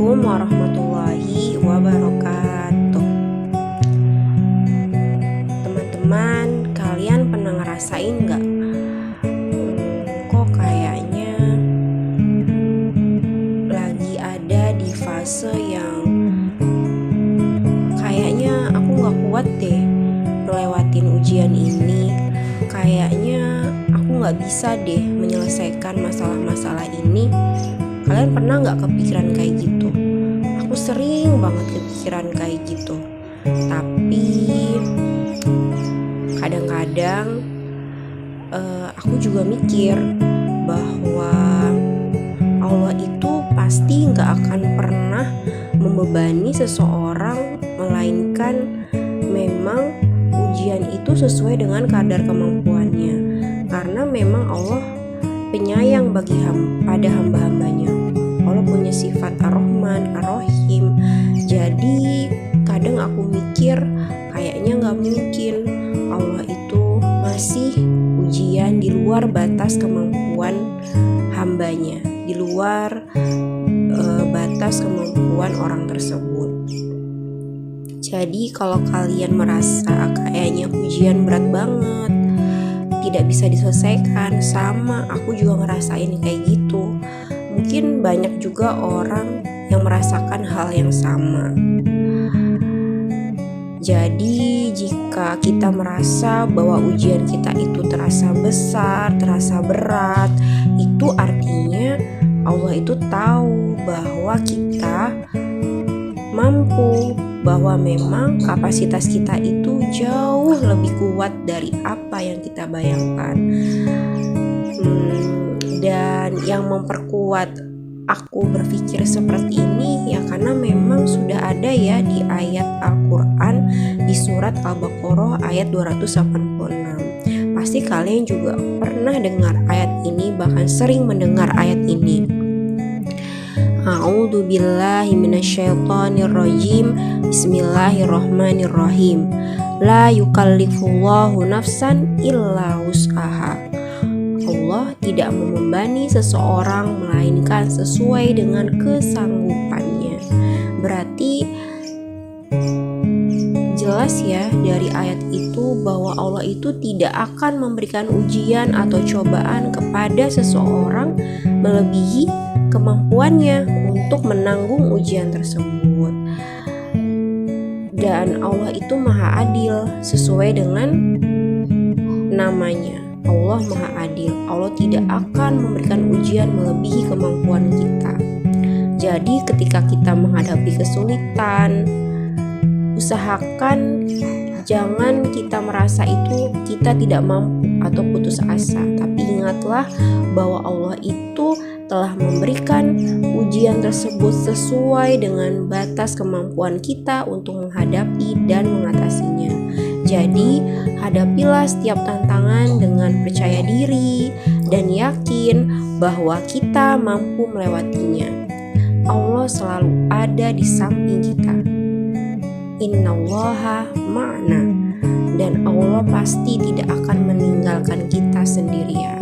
Assalamualaikum warahmatullahi wabarakatuh. Teman-teman, kalian pernah ngerasain gak? Kok kayaknya lagi ada di fase yang kayaknya aku gak kuat deh ngelewatin ujian ini. Kayaknya aku gak bisa deh menyelesaikan masalah-masalah ini. Kalian pernah gak kepikiran kayak gitu? Aku sering banget kepikiran kayak gitu. Tapi kadang-kadang aku juga mikir bahwa Allah itu pasti gak akan pernah membebani seseorang, melainkan memang ujian itu sesuai dengan kadar kemampuannya. Karena memang Allah penyayang pada hamba-hambanya. Allah punya sifat Ar-Rahman, Ar-Rahim. Jadi kadang aku mikir kayaknya gak mungkin Allah itu masih ujian di luar batas kemampuan hambanya, di luar batas kemampuan orang tersebut. Jadi kalau kalian merasa kayaknya ujian berat banget, tidak bisa diselesaikan, sama aku juga ngerasain kayak gitu. Mungkin banyak juga orang yang merasakan hal yang sama. Jadi jika kita merasa bahwa ujian kita itu terasa besar, terasa berat, itu artinya Allah itu tahu bahwa kita mampu, bahwa memang kapasitas kita itu jauh lebih kuat dari apa yang kita bayangkan. Dan yang memperkuat aku berpikir seperti ini ya karena memang sudah ada ya di ayat Al-Quran di surat Al-Baqarah ayat 286. Pasti kalian juga pernah dengar ayat ini, bahkan sering mendengar ayat ini. A'udzu billahi minasyaitonir rajim. Bismillahirrahmanirrahim. La yukallifullahu nafsan illa wus'aha. Allah tidak membebani seseorang melainkan sesuai dengan kesanggupannya. Berarti jelas ya dari ayat itu bahwa Allah itu tidak akan memberikan ujian atau cobaan kepada seseorang melebihi kemampuannya untuk menanggung ujian tersebut. Dan Allah itu maha adil sesuai dengan namanya. Allah maha adil. Allah tidak akan memberikan ujian melebihi kemampuan kita. Jadi ketika kita menghadapi kesulitan, usahakan jangan kita merasa itu kita tidak mampu atau putus asa. Tapi ingatlah bahwa Allah itu telah memberikan ujian tersebut sesuai dengan batas kemampuan kita untuk menghadapi dan mengatasinya. Jadi, hadapilah setiap tantangan dengan percaya diri dan yakin bahwa kita mampu melewatinya. Allah selalu ada di samping kita. Innallaha ma'ana. Dan Allah pasti tidak akan meninggalkan kita sendirian.